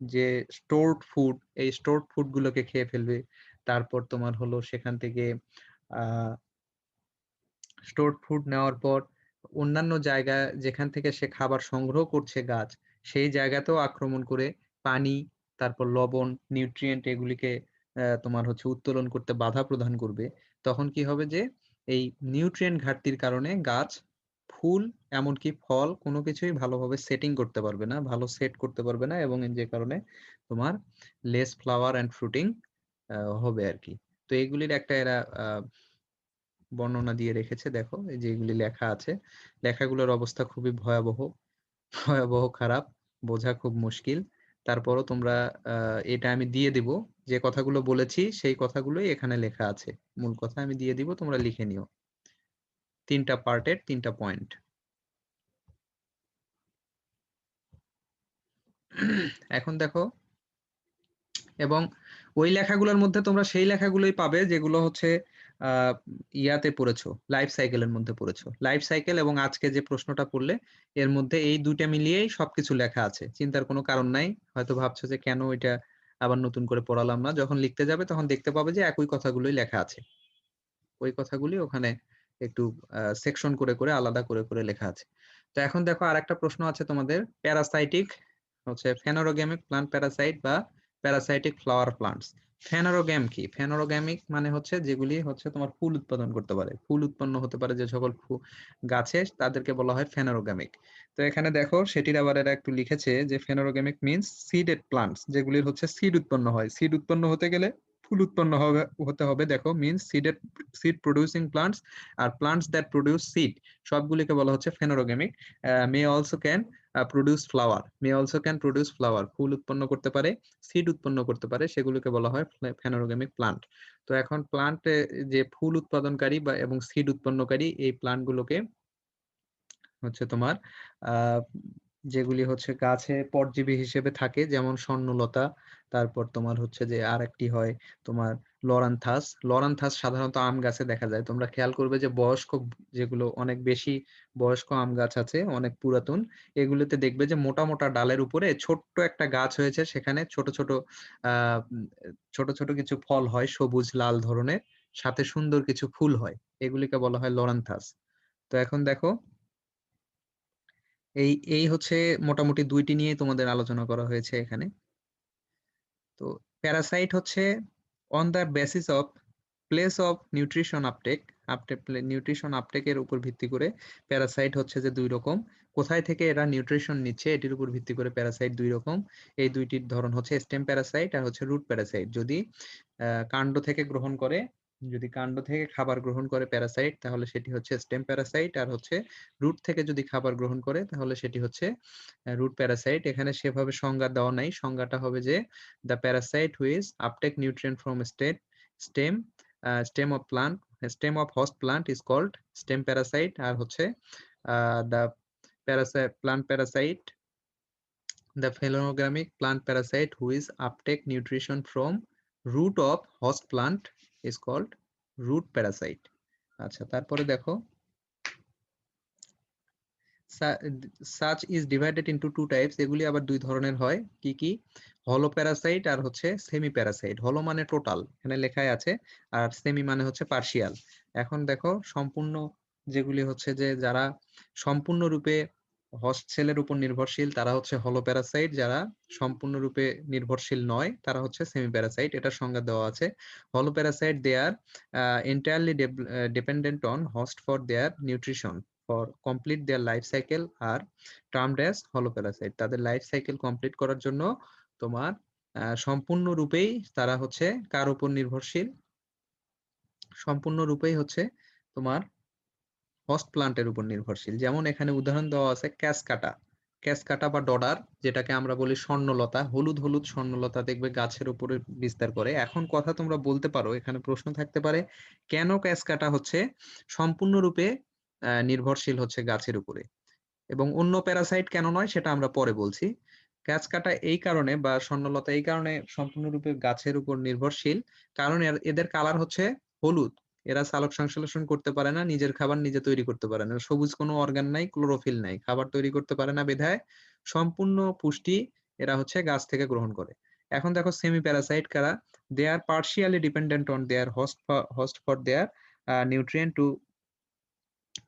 যে স্টোরড ফুড, এই স্টোরড ফুড গুলোকে খেয়ে ফেলবে। তারপর তোমার হলো সেখান থেকে স্টোরড ফুড নেওয়ার পর অন্যান্য জায়গা যেখান থেকে সে খাবার সংগ্রহ করছে গাছ, সেই জায়গাতেও আক্রমণ করে পানি, তারপর লবণ, নিউট্রিয়েন্ট এগুলিকে তোমার হচ্ছে উত্তোলন করতে বাধা প্রদান করবে। তখন কি হবে যে এই নিউট্রিয়েন্ট ঘাটতির কারণে গাছ ফুল এমনকি ফল কোনো কিছুই ভালোভাবে সেটিং করতে পারবে না, ভালো সেট করতে পারবে না, এবং যে কারণে তোমার লেস ফ্লাওয়ার অ্যান্ড ফ্রুটিং হবে আর কি। তো এগুলির একটা এরা বর্ণনা দিয়ে রেখেছে, দেখো এই যে এগুলি লেখা আছে, লেখাগুলোর অবস্থা খুবই ভয়াবহ, ভয়াবহ খারাপ, বোঝা খুব মুশকিল। তারপরও তোমরা এটা আমি দিয়ে দিব, যে কথাগুলো বলেছি সেই কথাগুলোই এখানে লেখা আছে, মূল কথা আমি দিয়ে দিব, তোমরা লিখে নিও। 3টা পার্টের 3টা পয়েন্ট। এখন দেখো, এবং ওই লেখাগুলোর মধ্যে তোমরা সেই লেখাগুলোই পাবে যেগুলো হচ্ছে ইয়াতে পড়েছো, লাইফ সাইকেলের মধ্যে পড়েছো। লাইফ সাইকেল এবং আজকে যে প্রশ্নটা পড়লে, এর মধ্যে এই দুইটা মিলিয়েই সবকিছু লেখা আছে, চিন্তার কোনো কারণ নাই। হয়তো ভাবছো যে কেন এটা আবার নতুন করে পড়ালাম না, যখন লিখতে যাবে তখন দেখতে পাবে যে একই কথাগুলোই লেখা আছে, ওই কথাগুলি ওখানে একটু সেকশন করে করে আলাদা করে করে লেখা আছে। তো এখন দেখো আরেকটা প্রশ্ন আছে তোমাদের, প্যারাসাইটিক হচ্ছে ফেনোরোগ্যামিক প্লান্ট প্যারাসাইট বা প্যারাসাইটিক ফ্লাওয়ার প্লান্টস। ফেনোরোগ্যাম কি? ফেনোরোগ্যামিক মানে হচ্ছে যেগুলি হচ্ছে তোমার ফুল উৎপাদন করতে পারে, ফুল উৎপন্ন হতে পারে যে সকল গাছে, তাদেরকে বলা হয় ফেনোরোগ্যামিক। তো এখানে দেখো সেটির আবার এরা একটু লিখেছে যে ফেনোরোগ্যামিক মিন্স সিডেড প্লান্টস, যেগুলির হচ্ছে সিড উৎপন্ন হয়। সিড উৎপন্ন হতে গেলে ফুল উৎপন্ন হতে হবে, দেখো মিন্স সিড প্রোডিউসিং প্লান্টস, আর প্লান্টস দ্যাট প্রোডিউস সিড সবগুলিকে বলা হচ্ছে phanerogamic. May also can produce flower, ফুল উৎপন্ন করতে পারে, সিড উৎপন্ন করতে পারে, সেগুলোকে বলা হয় ফেনোরোগ্যামিক প্লান্ট। তো এখন প্লান্ট যে ফুল উৎপাদনকারী বা এবং সিড উৎপন্নকারী, এই প্লান্ট গুলোকে হচ্ছে তোমার যেগুলি হচ্ছে গাছে পরজীবী হিসেবে থাকে, যেমন স্বর্ণলতা, তারপর তোমার হচ্ছে যে আরেকটি হয় তোমার লরান্থাস। লরান্থাস সাধারণত আম গাছে দেখা যায়, তোমরা খেয়াল করবে যে বয়স্ক, যেগুলো অনেক বেশি বয়স্ক আম গাছ আছে, অনেক পুরাতন, এগুলোতে দেখবে যে মোটা মোটা ডালের উপরে ছোট্ট একটা গাছ হয়েছে, সেখানে ছোট ছোট ছোট ছোট কিছু ফল হয়, সবুজ লাল ধরনের, সাথে সুন্দর কিছু ফুল হয়, এগুলিকে বলা হয় লরান্থাস। তো এখন দেখো এই এই হচ্ছে মোটামুটি দুইটি নিয়ে তোমাদের আলোচনা করা হয়েছে এখানে। তো প্যারাসাইট হচ্ছে on the basis of place of nutrition uptake, nutrition আপটেকের উপর ভিত্তি করে প্যারাসাইট হচ্ছে যে দুই রকম, কোথায় থেকে এরা নিউট্রিশন নিচ্ছে এটির উপর ভিত্তি করে প্যারাসাইট দুই রকম। এই দুইটির ধরন হচ্ছে স্টেম প্যারাসাইট আর হচ্ছে রুট প্যারাসাইট। যদি কাণ্ড থেকে গ্রহণ করে, যদি কাণ্ড থেকে খাবার গ্রহণ করে প্যারাসাইট, তাহলে সেটি হচ্ছে স্টেম প্যারাসাইট, আর হচ্ছে রুট থেকে যদি খাবার গ্রহণ করে তাহলে সেটি হচ্ছে রুট প্যারাসাইট। এখানে সেভাবে সংজ্ঞা দেওয়া নাই, সংজ্ঞাটা হবে যে the parasite which uptake nutrient from stem stem of plant, stem of host plant is called stem parasite। আর হচ্ছে the phelonogamic plant parasite who is uptake nutrition from root of host plant is called root parasite। আচ্ছা, তারপরে দেখো such is divided into two types, এগুলি আবার দুই ধরনের হয়, কি কি? হলো প্যারাসাইট আর হচ্ছে সেমি প্যারাসাইট। হলো মানে টোটাল, এখানে লেখাই আছে, আর সেমি মানে হচ্ছে পার্শিয়াল। এখন দেখো সম্পূর্ণ যেগুলি হচ্ছে যে যারা সম্পূর্ণরূপে হোস্ট সেলের উপর নির্ভরশীল তারা হচ্ছে হলো প্যারাসাইট, যারা সম্পূর্ণরূপে নির্ভরশীল নয় তারা হচ্ছে সেমি প্যারাসাইট। এটার সংজ্ঞা দেওয়া আছে। হলো parasite they are entirely dependent on host for their nutrition for complete their life cycle are termed as hollow parasite। তাদের লাইফ সাইকেল কমপ্লিট করার জন্য তোমার সম্পূর্ণরূপেই তারা হচ্ছে কার উপর নির্ভরশীল? সম্পূর্ণরূপেই হচ্ছে তোমার হোস্ট প্লান্টের উপর নির্ভরশীল। যেমন এখানে উদাহরণ দেওয়া আছে ক্যাসকাটা। ক্যাসকাটা বা ডডার, যেটাকে আমরা বলি স্বর্ণলতা, হলুদ হলুদ স্বর্ণলতা দেখবে গাছের উপরে বিস্তার করে। এখন কথা তোমরা বলতে পারো, এখানে প্রশ্ন থাকতে পারে কেন ক্যাসকাটা হচ্ছে সম্পূর্ণরূপে নির্ভরশীল হচ্ছে গাছের উপরে, এবং অন্য প্যারাসাইট কেন নয় সেটা আমরা পরে বলছি। ক্যাসকাটা এই কারণে বা স্বর্ণলতা এই কারণে সম্পূর্ণরূপে গাছের উপর নির্ভরশীল, কারণ এদের কালার হচ্ছে হলুদ। এরা সালোক সংশ্লেষণ করতে পারে না, নিজের খাবার নিজে তৈরি করতে পারে না, সবুজ কোনো অর্গান নাই, ক্লোরোফিল নাই, খাবার তৈরি করতে পারে না, বিধায় সম্পূর্ণ পুষ্টি এরা হচ্ছে গাছ থেকে গ্রহণ করে। এখন দেখো সেমি প্যারাসাইট কারা, they are partially dependent on their host for their nutrient to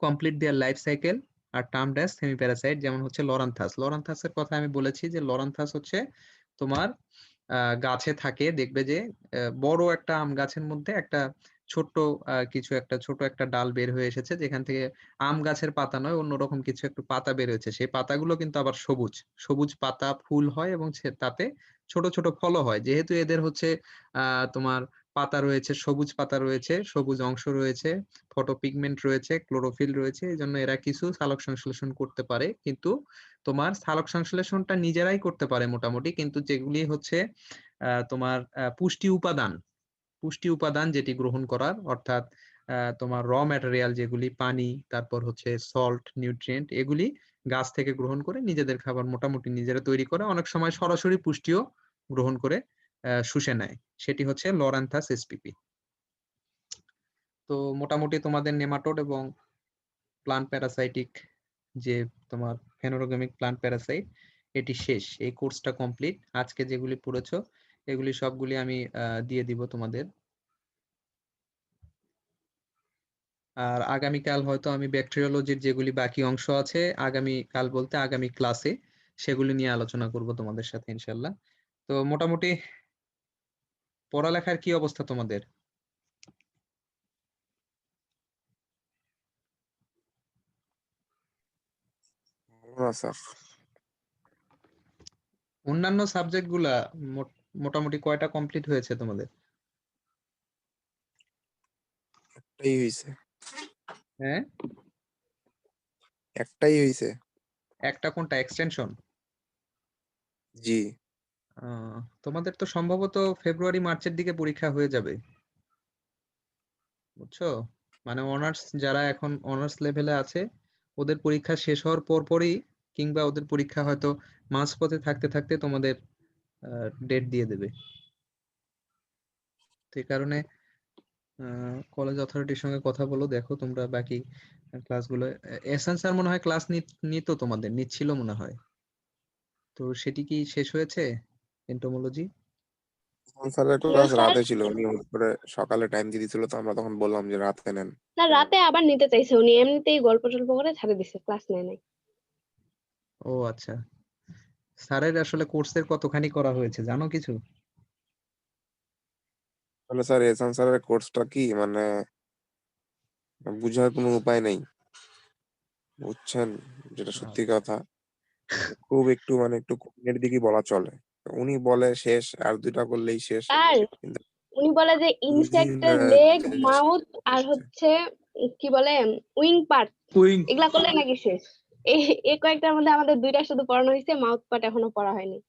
complete their life cycle are termed as semi parasite. যেমন হচ্ছে লরান্থাস, লরান্থাসের কথা আমি বলেছি যে লরান্থাস হচ্ছে তোমার গাছে থাকে, দেখবে যে বড় একটা আম গাছের মধ্যে একটা ছোট্ট কিছু একটা ছোট একটা ডাল বের হয়ে এসেছে, যেখান থেকে আম গাছের পাতা নয় অন্যরকম কিছু একটু পাতা বের হয়েছে, সেই পাতাগুলো কিন্তু আবার সবুজ সবুজ পাতা ফুল হয় এবং তাতে ছোট ছোট ফলও হয়। যেহেতু এদের হচ্ছে তোমার পাতা রয়েছে, সবুজ পাতা রয়েছে, সবুজ অংশ রয়েছে, ফটোপিগমেন্ট রয়েছে, ক্লোরোফিল রয়েছে, এই জন্য এরা কিছু সালোক সংশ্লেষণ করতে পারে। কিন্তু তোমার সালোক সংশ্লেষণটা নিজেরাই করতে পারে মোটামুটি, কিন্তু যেগুলি হচ্ছে তোমার পুষ্টি উপাদান যেটি গ্রহণ করার, অর্থাৎ তোমার র ম্যাটেরিয়াল যেগুলি পানি, তারপর হচ্ছে সল্ট, নিউট্রিয়েন্ট, এগুলি গাছ থেকে গ্রহণ করে নিজেদের খাবার মোটামুটি নিজেরা তৈরি করে, অনেক সময় সরাসরি পুষ্টিও গ্রহণ করে শুষে নেয়, সেটি হচ্ছে লরান্থাস এসপিপি। তো মোটামুটি তোমাদের নেমাটোড এবং প্লান্ট প্যারাসাইটিক যে তোমার ফেনোরোগামিক প্লান্ট প্যারাসাইট এটি শেষ, এই কোর্সটা কমপ্লিট। আজকে যেগুলি পড়েছো এগুলি সবগুলি আমি দিয়ে দিব তোমাদের। আর আগামীকাল হয়তো আমি ব্যাকটেরিওলজির যেগুলি বাকি অংশ আছে, আগামীকাল বলতে আগামী ক্লাসে সেগুলি নিয়ে আলোচনা করব তোমাদের সাথে ইনশাল্লাহ। তো মোটামুটি পড়ালেখার কি অবস্থা তোমাদের? স্যার অন্যান্য সাবজেক্ট গুলা মোটামুটি কয়টা কমপ্লিট হয়েছে তোমাদের? একটাই হইছে হ্যাঁ, একটাই হইছে একটা কোনটা, এক্সটেনশন? জি তোমাদের তো সম্ভবত ফেব্রুয়ারি মার্চের দিকে পরীক্ষা হয়ে যাবে, বুঝছো? মানে অনার্স যারা এখন অনার্স লেভেলে আছে ওদের পরীক্ষা শেষ হওয়ার পর পরই, কিংবা ওদের পরীক্ষা হয়তো মাঝপথে থাকতে থাকতে তোমাদের ডেট দিয়ে দেবে। তো এই কারণে কলেজ অথরিটির সঙ্গে কথা বলো, দেখো তোমরা বাকি ক্লাসগুলো। এহসান স্যার মনে হয় ক্লাস নিত, তোমাদের নিচ্ছিল মনে হয়, তো সেটি কি শেষ হয়েছে এন্টোমোলজি? স্যারের ক্লাস রাতে ছিল, উনি হুট করে সকালে টাইম দিয়ে দিয়েছিল, তো আমরা তখন বললাম যে রাতে নেন। না রাতে আবার নিতে চাইছে উনি, এমনিতেই গল্প টল্প করে ছাড়ে দিছে, ক্লাস নেয় নাই। ও আচ্ছা, স্যারের আসলে কোর্সের কতখানি করা হয়েছে জানো কিছু? তাহলে স্যার এহসান স্যারের কোর্সটা কি মানে বুঝার কোনো উপায় নেই, বুঝছেন, যেটা সত্যি কথা। খুব একটু মানে একটু কোণের দিকে বলা চলে। উনি বলে শেষ, আর দুইটা করলেই শেষ, আর কিন্তু উনি বলে যে দুদিন ইনসেক্টের লেগ, test মাউথ আর করছে। হচ্ছে কি বলে উইং পার্ট, উইং এগুলা করলে নাকি শেষ। এই এই কয়েকটার মধ্যে আমাদের দুইটা শুধু পড়ানো হয়েছে, মাউথ পার্ট এখনো পড়া হয়নি।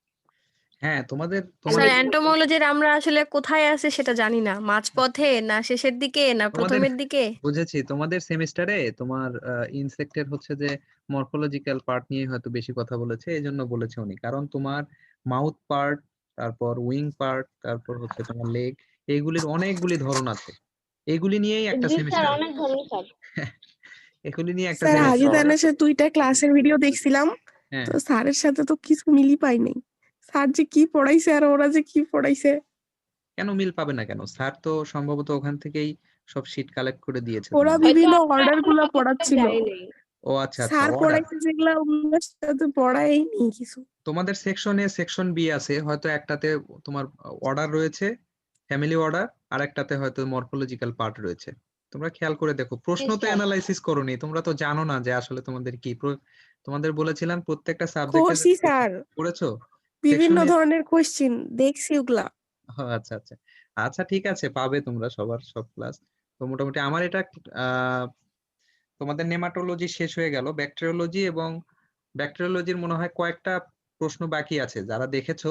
হ্যাঁ, তোমাদের স্যার তোমাদের এন্টোমোলজির আমরা আসলে কোথায় আছে সেটা জানি না, মাঝপথে না শেষের দিকে না তোমাদের প্রথমের দিকে? বুঝেছি, তোমাদের সেমিস্টারে তোমার ইনসেক্টের হচ্ছে যে মরফোলজিক্যাল পার্ট নিয়ে হয়তো বেশি কথা বলেছে, এই জন্য বলেছে উনি, কারণ তোমার মাউথ পার্ট, তারপর উইং পার্ট, তারপর হচ্ছে তোমার লেগ, এইগুলির অনেকগুলি ধরন আছে, এগুলি নিয়েই একটা জি স্যার, সেমিস্টার অনেক ধরনের স্যার। এগুলি নিয়ে একটা স্যার সেমিস্টার হাজিদ আনাসের 2টা ক্লাসের ভিডিও দেখছিলাম, হ্যাঁ, তো স্যারের সাথে তো কিছু মিলই পাই নাই। স্যার যে কি পড়াইছে আর ওরা যে কি পড়াইছে। কেন মিল পাবে না কেন? স্যার তো সম্ভবত ওখান থেকেই সব শীট কালেক্ট করে দিয়েছে ওরা তোমাদের। হয়তো বিভিন্ন আমরা অর্ডার এখনো গুলা কতটা পড়াচ্ছিল, যাই নাই। ও আচ্ছা আচ্ছা, স্যার অর্ডার। পড়াইছে যেগুলা ওনার সাথে পড়ায়নি কিছু। তোমাদের সেকশন এ সেকশন বি আছে, হয়তো একটাতে তোমার অর্ডার রয়েছে, ফ্যামিলি অর্ডার, আর একটাতে হয়তো মরফোলজিক্যাল পার্ট রয়েছে। তোমরা খেয়াল করে দেখো, প্রশ্ন তো স্যার অ্যানালাইসিস করোনি, তোমরা তো জানো না যে আসলে তোমাদের কি তোমাদের বলেছিলাম প্রত্যেকটা সাবজেক্টের করছি স্যার, পড়েছো বিভিন্ন সেকশনে। ধরনের কোশ্চিন দেখছি ওগুলা। আচ্ছা আচ্ছা, আচ্ছা ঠিক আছে, পাবে তোমরা সবার সব ক্লাস। তো মোটামুটি আমার এটা তোমাদের নেমাটোলজি শেষ হয়ে গেল, ব্যাকটেরিওলজি এবং ব্যাকটেরিওলজির মনে হয় কয়েকটা প্রশ্ন বাকি আছে, যারা দেখেছো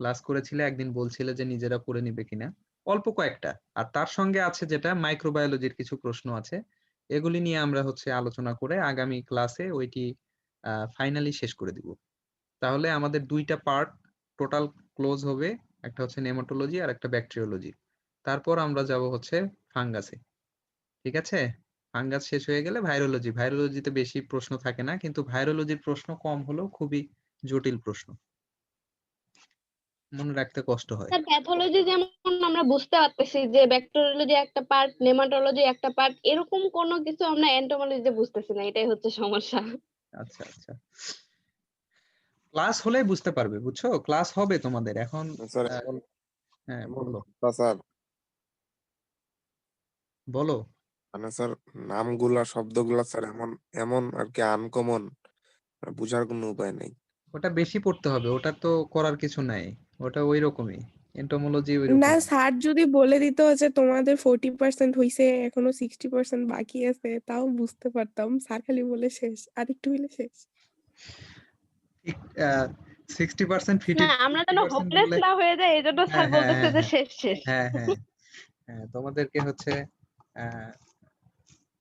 ক্লাস করেছিলে একদিন বলছিলে যে নিজেরা করে নিবে কিনা, অল্প কয়েকটা। আর তার সঙ্গে আছে যেটা মাইক্রোবায়োলজির কিছু প্রশ্ন আছে, এগুলি নিয়ে আমরা হচ্ছে আলোচনা করে আগামী ক্লাসে ওইটি ফাইনালি শেষ করে দিব। তাহলে আমাদের দুইটা পার্ট টোটাল ক্লোজ হবে, একটা হচ্ছে নেমাটোলজি আর একটা ব্যাকটেরিওলজি। তারপর আমরা যাব হচ্ছে ফাঙ্গাসে। ঠিক আছে, ফাঙ্গাস শেষ হয়ে গেলে ভাইরোলজি। ভাইরোলজিতে বেশি প্রশ্ন থাকে না, কিন্তু ভাইরোলজির প্রশ্ন কম হলেও খুবই জটিল প্রশ্ন, মনে রাখতে কষ্ট হয়। স্যার প্যাথোলজি যেমন আমরা বুঝতে পারতেছি যে ব্যাকটেরিওলজি একটা পার্ট, নেমাটোলজি একটা পার্ট, এরকম কোনো কিছু আমরা এন্টোমোলজিতে বুঝতেছি না, এটাই হচ্ছে সমস্যা। আচ্ছা আচ্ছা, ক্লাস হলে বুঝতে পারবে, বুঝছো? ক্লাস হবে তোমাদের এখন। স্যার আহ, এমন হ্যাঁ এমন বলো কথা স্যার, বলো। মানে স্যার নামগুলা শব্দগুলা স্যার এমন এমন আর কি আনকমন, বুঝার কোনো উপায় নেই। ওটা বেশি পড়তে হবে, ওটা তো করার কিছু নাই, ওটা ওই রকমই, এন্টোমোলজি ওই না, রকমই। স্যার যদি বলে দিত যে তোমাদের 40% হইছে, এখনো 60% বাকি আছে, তাও বুঝতে পারতাম। স্যার খালি বলে শেষ, আর একটু হইলে শেষ। 60% না, আমরা যেন 50% হোপলেস বললে। না হয়ে যায়, এই জন্য হ্যাঁ স্যার হ্যাঁ বলতেছে হ্যাঁ যে হ্যাঁ শেষ শেষ। হ্যাঁ হ্যাঁ হ্যাঁ, তোমাদেরকে হচ্ছে আহ,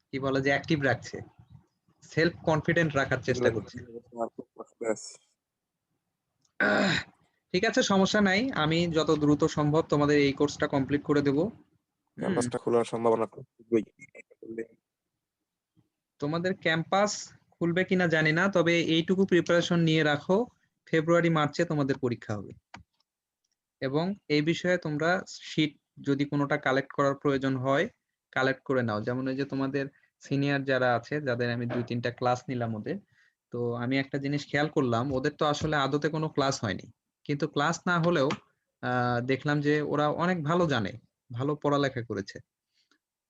কি বলে যে অ্যাক্টিভ রাখছে, সেলফ কনফিডেন্ট রাখার চেষ্টা এগুলো করছে। আর খুব কষ্ট আছে। ঠিক আছে, সমস্যা নাই, আমি যত দ্রুত সম্ভব তোমাদের এই কোর্সটা কমপ্লিট করে দেব। ক্যাম্পাসটা খোলার সম্ভাবনা তো খুবই। তোমাদের ক্যাম্পাস খুলবে কিনা জানি না, তবে এইটুকু প্রিপারেশন নিয়ে রাখো, ফেব্রুয়ারি মার্চে তোমাদের পরীক্ষা হবে। এবং এই বিষয়ে তোমরা শীট যদি কোনোটা কালেক্ট করার প্রয়োজন হয় কালেক্ট করে নাও। যেমন ওই যে তোমাদের সিনিয়র যারা আছে, যাদের আমি 2-3টা ক্লাস নিলাম ওদের, তো আমি একটা জিনিস খেয়াল করলাম, ওদের তো আসলে আদতে কোনো ক্লাস হয়নি, কিন্তু ক্লাস না হলেও দেখলাম যে ওরা অনেক ভালো জানে, ভালো পড়ালেখা করেছে,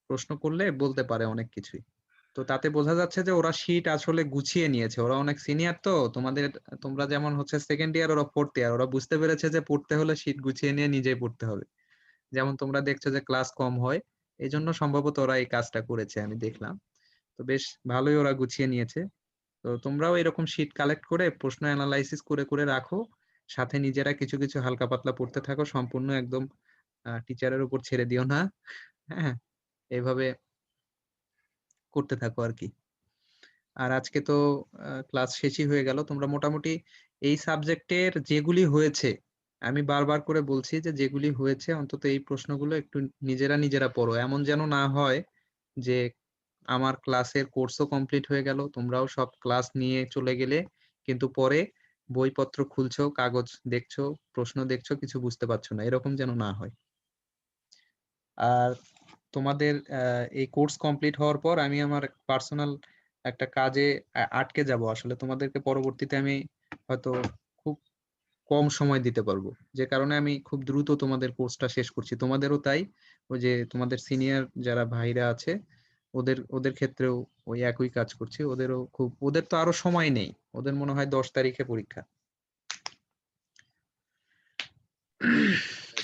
প্রশ্ন করলে বলতে পারে অনেক কিছুই। তো তাতে বোঝা যাচ্ছে যে ওরা শীট আসলে গুছিয়ে নিয়েছে, ওরা অনেক সিনিয়র। তো তোমাদের, তোমরা যেমন হচ্ছে সেকেন্ড ইয়ার, ওরা ফোর্থ ইয়ার, ওরা বুঝতে পেরেছে যে পড়তে হলে শীট গুছিয়ে নিয়ে নিজেই পড়তে হবে। যেমন তোমরা দেখছো যে ক্লাস কম হয়, এই জন্য সম্ভবত ওরা এই কাজটা করেছে, আমি দেখলাম। তো বেশ ভালোই ওরা গুছিয়ে নিয়েছে। তো তোমরাও এরকম শীট কালেক্ট করে প্রশ্ন অ্যানালাইসিস করে করে রাখো, সাথে নিজেরা কিছু কিছু হালকা পাতলা পড়তে থাকো, সম্পূর্ণ একদম টিচারের উপর ছেড়ে দিও না। হ্যাঁ, এইভাবে করতে থাকো আর কি। আর আজকে তো ক্লাস শেষই হয়ে গেল, তোমরা মোটামুটি এই সাবজেক্টের যেগুলি হয়েছে, আমি বারবার করে বলছি যে যেগুলি হয়েছে অন্তত এই প্রশ্নগুলো একটু নিজেরা নিজেরা পড়ো। এমন যেন না হয় যে আমার ক্লাসের কোর্সও কমপ্লিট হয়ে গেল, তোমরাও সব ক্লাস নিয়ে চলে গেলে, কিন্তু পরে বইপত্র খুলছো, কাগজ দেখছো, প্রশ্ন দেখছো, কিছু বুঝতে পারছো না, এরকম যেন না হয়। আর তোমাদের এই কোর্স কমপ্লিট হওয়ার পর আমি আমার পার্সোনাল একটা কাজে আটকে যাব, আসলে তোমাদেরকে পরবর্তীতে আমি হয়তো খুব কম সময় দিতে পারবো, যে কারণে আমি খুব দ্রুত তোমাদের কোর্সটা শেষ করছি। তোমাদেরও তাই, ওই যে তোমাদের সিনিয়র যারা ভাইরা আছে, ওদের ওদের ক্ষেত্রেও ওই একই কাজ করছি। ওদেরও খুব, ওদের তো আরো সময় নেই, ওদের মনে হয় 10 তারিখে পরীক্ষা।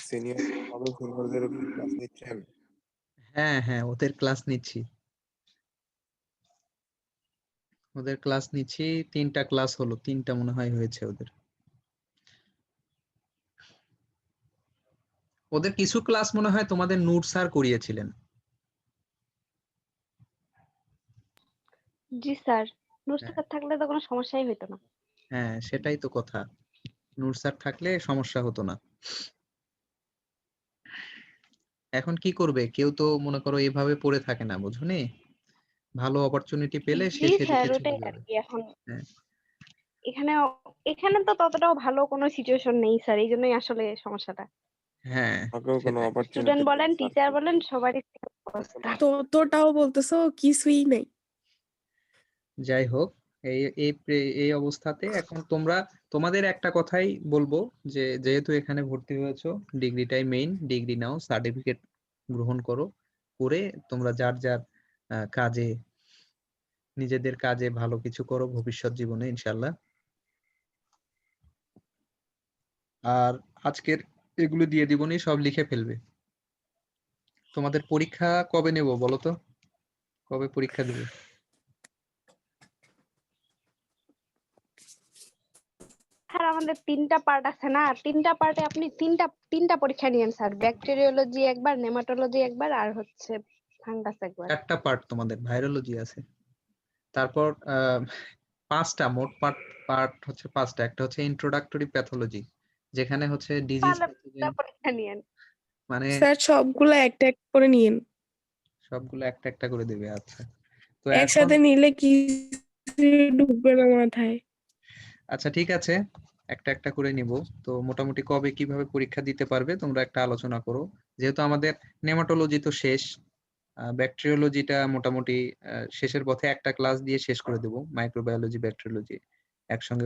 সিনিয়র হবে, সিনিয়রদেরও কি ক্লাস নিচ্ছেন? হ্যাঁ হ্যাঁ, ওদের ক্লাস নিচ্ছি, ওদের ক্লাস নিচ্ছি। 3টা ক্লাস হলো, 3টা মনে হয় হয়েছে ওদের। ওদের কিছু ক্লাস মনে হয় তোমাদের নূর স্যার করিয়েছিলেন। জি স্যার, নূর হ্যাঁ স্যার থাকলে তো কোনো সমস্যাই হইতো না। হ্যাঁ, সেটাই তো কথা, নূর স্যার থাকলে সমস্যা হতো না। এখন কি করবে, কেউ তো মনে করো এভাবে পড়ে থাকে না, বুঝুনি? ভালো অপরচুনিটি পেলে সে জি স্যার, সেদিকে চলে ওটাই আর যাবে। কি। এখন হ্যাঁ এখানে এখানে তো ততটাও ভালো কোনো সিচুয়েশন নেই স্যার, এই জন্যই আসলে সমস্যাটা। হ্যাঁ, আমাকেও কোনো সেটাই। স্টুডেন্ট অপরচুনিটি বলেন, স্যার টিচার বলেন, সবারই same অবস্থা। তোটাও বলতেছো কিছুই নেই। যাই হোক, এই এই এই অবস্থাতে এখন তোমরা, তোমাদের একটা কথাই বলবো, যে যেহেতু এখানে ভর্তি হয়েছো, ডিগ্রিটাই মেইন, ডিগ্রি নাও, সার্টিফিকেট গ্রহণ করো, করে তোমরা যার যার কাজে, নিজেদের কাজে ভালো কিছু করো ভবিষ্যৎ জীবনে ইনশাল্লাহ। আর আজকের এগুলো দিয়ে দিবনি, সব লিখে ফেলবে। তোমাদের পরীক্ষা কবে নেব বলো তো, কবে পরীক্ষা দেবে? আমাদের 3টা পার্ট আছে না, 3টা পার্টে আপনি তিনটা পরীক্ষা নিয়েন স্যার, ব্যাকটেরিওলজি একবার, নেমাটোলজি একবার, আর হচ্ছে ফাঙ্গাস একবার। 4টা পার্ট তোমাদের, ভাইরোলজি আছে। তারপর 5টা মোট পার্ট হচ্ছে 5টা। একটা হচ্ছে ইন্ট্রোডাক্টরি প্যাথোলজি, যেখানে হচ্ছে ডিজিজ পারলে পরীক্ষা নিয়েন। মানে স্যার সবগুলো একটা এক করে নিয়েন, সবগুলো একটা একটা করে দেবে। আচ্ছা, তো এখন একসাথে নিলে কি ঢুকবে না মাথায়। আচ্ছা ঠিক আছে, একটা একটা করে নিব। তো মোটামুটি কবে কিভাবে পরীক্ষা দিতে পারবে তোমরা একটা আলোচনা করো। যেহেতু আমাদের নেমাটোলজি তো শেষ, ব্যাকটেরিওলজিটা মোটামুটি শেষের পথে, একটা ক্লাস দিয়ে শেষ করে দেবো, মাইক্রোবায়োলজি ব্যাকটেরিওলজি একসঙ্গে